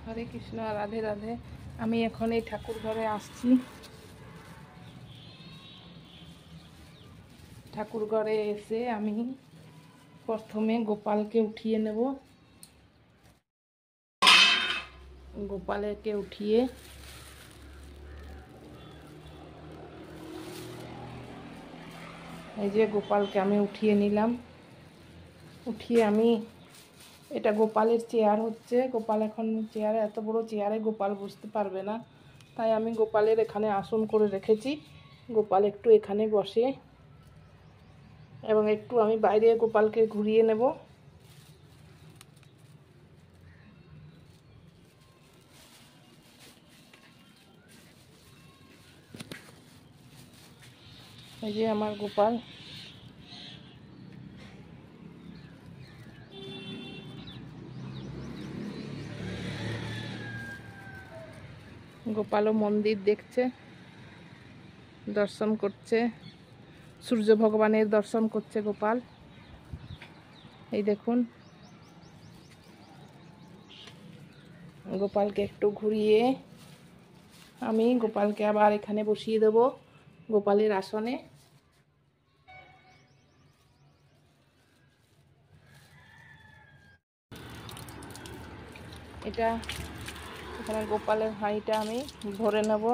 হরে কৃষ্ণ, রাধে রাধে। আমি এখন এই ঠাকুর ঘরে আসছি। ঠাকুর ঘরে এসে আমি প্রথমে গোপালকে উঠিয়ে নেব। গোপালকে উঠিয়ে এই যে গোপালকে আমি উঠিয়ে নিলাম। উঠিয়ে আমি এটা গোপালের চেয়ার হচ্ছে। গোপাল এখন চেয়ারে, এত বড় চেয়ারে গোপাল বসতে পারবে না, তাই আমি গোপালের এখানে আসন করে রেখেছি। গোপাল একটু এখানে বসে এবং একটু আমি বাইরে গোপালকে ঘুরিয়ে নেব। এই যে আমার গোপাল। গোপালও মন্দির দেখছে, দর্শন করছে, সূর্য ভগবানের দর্শন করছে গোপাল। এই দেখুন, গোপালকে একটু ঘুরিয়ে আমি গোপালকে আবার এখানে বসিয়ে দেব গোপালের আসনে। এটা এখানে গোপালের হাঁড়িটা আমি ভরে নেব।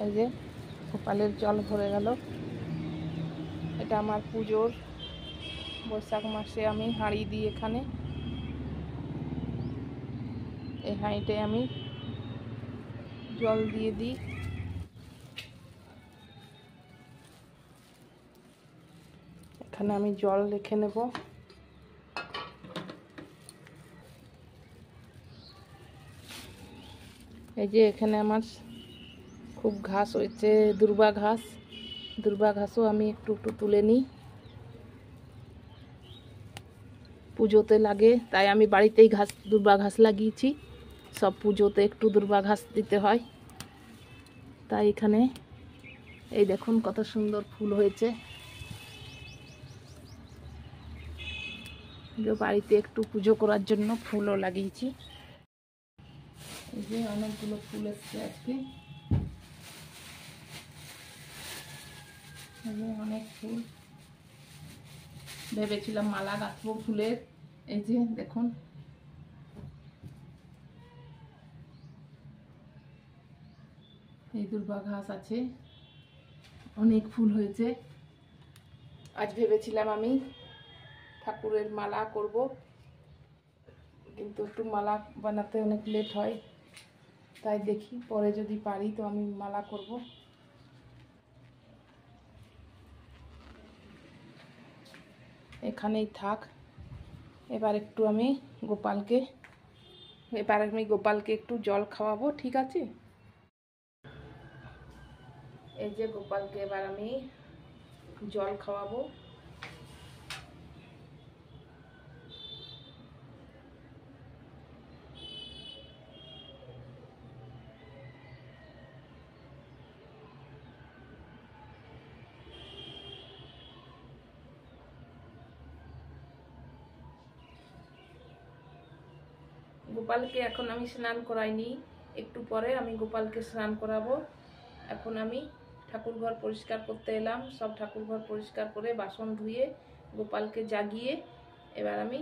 এই যে গোপালের জল ভরে গেল। এটা আমার পুজোর বৈশাখ মাসে আমি হাঁড়ি দিই এখানে। এই হাঁড়িটায় আমি জল দিয়ে দিই। এখানে আমি জল রেখে নেব। এই যে এখানে আমার খুব ঘাস হয়েছে, দুর্বা ঘাস। দুর্বা ঘাসও আমি একটু একটু তুলে নিই, পুজোতে লাগে, তাই আমি বাড়িতেই দুর্বা ঘাস লাগিয়েছি। সব পুজোতে একটু দুর্বা ঘাস দিতে হয়, তাই এখানে এই দেখুন কত সুন্দর ফুল হয়েছে। বাড়িতে একটু পুজো করার জন্য ফুলও লাগিয়েছি। এই যে অনেকগুলো ফুল এসছে আজকে, অনেক ফুল। ভেবেছিলাম মালা গাঁথবো ফুলের। এই যে দেখুন, এই দুর্বা ঘাস আছে, অনেক ফুল হয়েছে। আজ ভেবেছিলাম আমি ঠাকুরের মালা করব, কিন্তু একটু মালা বানাতে অনেক লেট হয়, তাই দেখি পরে যদি পারি তো আমি মালা করব। এখানেই থাক। এবার একটু আমি গোপালকে একটু জল খাওয়াবো, ঠিক আছে? এই যে গোপালকে এবার আমি জল খাওয়াবো। গোপালকে এখন আমি স্নান করাইনি, একটু পরে আমি গোপালকে স্নান করাবো। এখন আমি ঠাকুর ঘর পরিষ্কার করতে এলাম। সব ঠাকুর ঘর পরিষ্কার করে বাসন ধুয়ে গোপালকে জাগিয়ে এবার আমি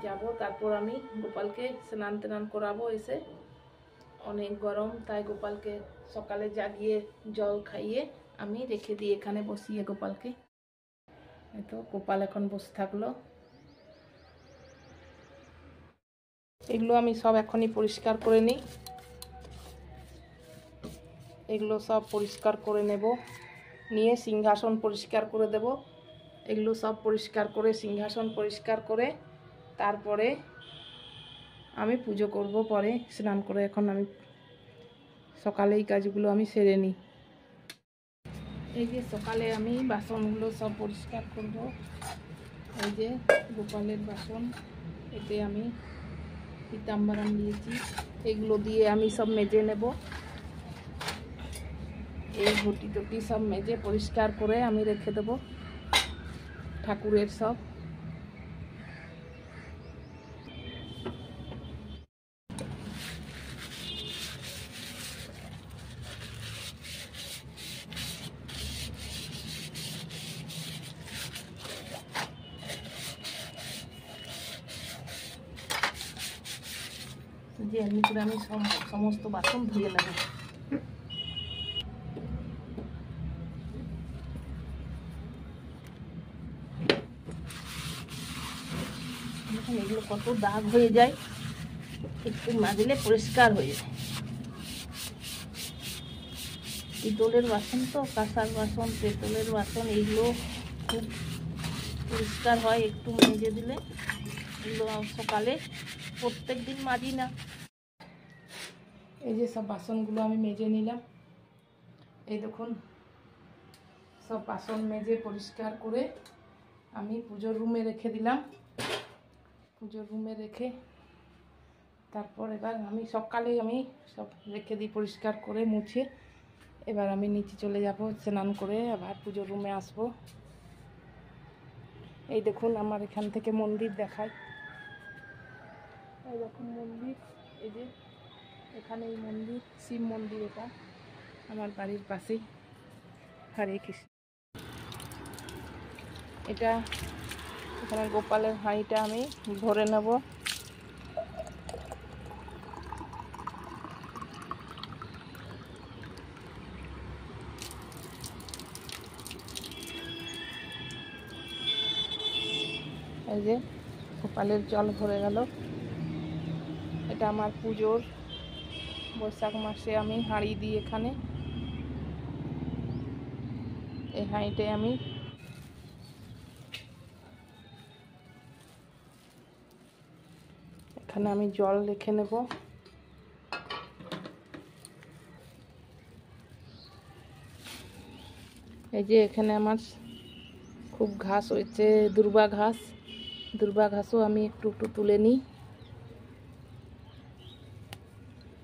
যাব। তারপর আমি গোপালকে স্নান টান করাবো। এসে অনেক গরম, তাই গোপালকে সকালে জাগিয়ে জল খাইয়ে আমি রেখে দিই এখানে বসিয়ে গোপালকে। এই তো গোপাল এখন বসে থাকলো। এগুলো আমি সব এখনই পরিষ্কার করে নিই। এগুলো সব পরিষ্কার করে নেব, নিয়ে সিংহাসন পরিষ্কার করে দেব। এগুলো সব পরিষ্কার করে সিংহাসন পরিষ্কার করে তারপরে আমি পুজো করব পরে স্নান করে। এখন আমি সকালে এই কাজগুলো আমি সেরে নিই। এই যে সকালে আমি বাসনগুলো সব পরিষ্কার করব। এই যে গোপালের বাসন, এতে আমি পিতাম্বরম নিয়েছি, এগুলো দিয়ে আমি সব মেজে নেব। এই ঘটি টটি সব মেজে পরিষ্কার করে আমি রেখে দেব ঠাকুরের সব। যে এমনি করে আমি সমস্ত বাসন ধুয়ে নেব। এগুলো কত দাগ হয়ে যায়, একটু মাজলে পরিষ্কার হয়ে যায়। পিতলের বাসন তো, কাঁসার বাসন, পেতলের বাসন, এইগুলো খুব পরিষ্কার হয় একটু মেজে দিলে। এগুলো সকালে প্রত্যেক দিন মাজি না। এই যে সব বাসনগুলো আমি মেজে নিলাম। এই দেখুন সব বাসন মেজে পরিষ্কার করে আমি পুজোর রুমে রেখে দিলাম। পুজোর রুমে রেখে তারপর এবার আমি সকালে আমি সব রেখে দিই পরিষ্কার করে মুছে। এবার আমি নিচে চলে যাব, স্নান করে আবার পুজোর রুমে আসব। এই দেখুন আমার এখান থেকে মন্দির দেখায়। এই দেখুন মন্দির, এই যে এখানে এই মন্দির, শিব মন্দির, এটা আমার বাড়ির পাশেই। হরে কৃষ্ণ। এটা এখানে গোপালের হাঁড়িটা আমি ভরে নেব। এই যে গোপালের জল ভরে গেল। এটা আমার পুজোর বৈশাখ মাসে আমি হাঁড়ি দিই এখানে। এই হাঁড়িটায় আমি এখানে আমি জল রেখে নেব। এই যে এখানে আমার খুব ঘাস হয়েছে, দুর্বা ঘাস। দুর্বা ঘাসও আমি একটু একটু তুলে নিই,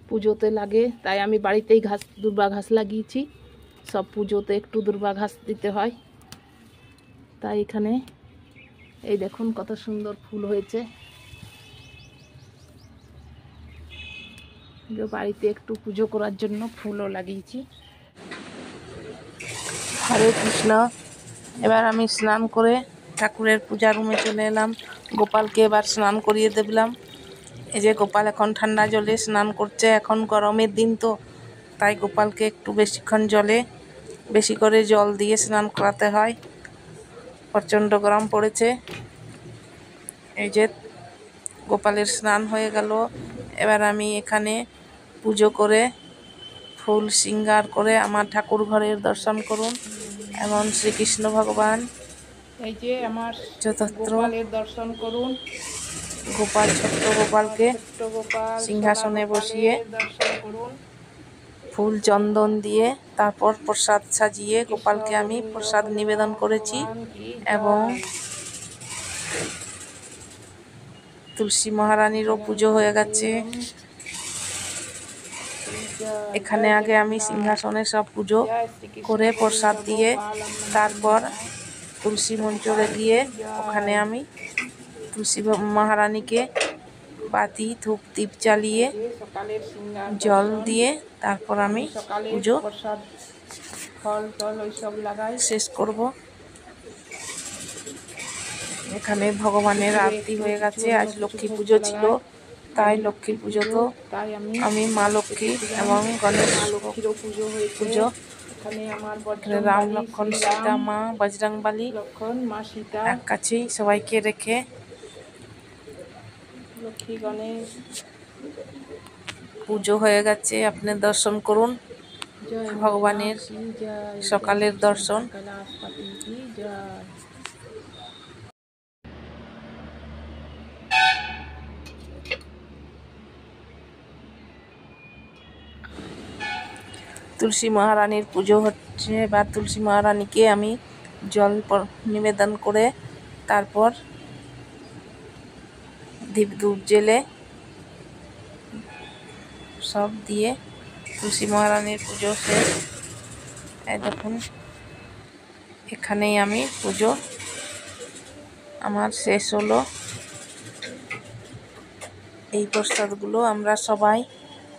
পুজোতে লাগে। তাই আমি বাড়িতেই দুর্বা ঘাস লাগিয়েছি। সব পুজোতে একটু দুর্বা ঘাস দিতে হয়। তাই এখানে এই দেখুন কত সুন্দর ফুল হয়েছে। বাড়িতে একটু পুজো করার জন্য ফুলও লাগিয়েছি। হরে কৃষ্ণ। এবার আমি স্নান করে ঠাকুরের পূজা রুমে চলে এলাম। গোপালকে এবার স্নান করিয়ে দিলাম। এই যে গোপাল এখন ঠান্ডা জলে স্নান করছে। এখন গরমের দিন তো, তাই গোপালকে একটু বেশিক্ষণ বেশি করে জল দিয়ে স্নান করাতে হয়। প্রচণ্ড গরম পড়েছে। এই যে গোপালের স্নান হয়ে গেল। এবার আমি এখানে পুজো করে ফুল শৃঙ্গার করে আমার ঠাকুর ঘরের দর্শন করুন। এমন শ্রীকৃষ্ণ ভগবান, এই যে আমার গোপালের দর্শন করুন। গোপাল, ছোট্ট গোপালকে সিংহাসনে বসিয়ে দর্শন করুন। ফুল চন্দন দিয়ে তারপর প্রসাদ সাজিয়ে গোপালকে আমি প্রসাদ নিবেদন করেছি। এবং তুলসী মহারানীরও পুজো হয়ে গেছে। এখানে আগে আমি সিংহাসনে সব পুজো করে প্রসাদ দিয়ে তারপর তুলসী মঞ্চরে গিয়ে ওখানে আমি তুলসী মহারানীকে বাতি ধূপ দীপ জ্বালিয়ে জল দিয়ে তারপর আমি পুজো ফল টল ওইসব লাগাই শেষ করব। এখানে ভগবানের আরতি হয়ে গেছে। আজ লক্ষ্মী পুজো ছিল, তাই লক্ষ্মী পুজো তো আমি মা লক্ষ্মী এবং গণেশ পুজো। এখানে আমার রাম লক্ষ্মণ সীতা মা বজরংবলী এক কাছেই সবাইকে রেখে লক্ষ্মী গণেশ পুজো হয়ে গেছে। আপনি দর্শন করুন ভগবানের সকালের দর্শন। তুলসী মহারানীর পুজো হচ্ছে। এবার তুলসী মহারানীকে আমি জল নিবেদন করে তারপর দীপ ধূপ জেলে সব দিয়ে তুলসী মহারানীর পুজো শেষ। এই দেখুন, এখানেই আমি পুজো আমার শেষ হলো। এই প্রসাদগুলো আমরা সবাই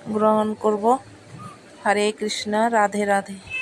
গ্রহণ করব। হরে কৃষ্ণ, রাধে রাধে।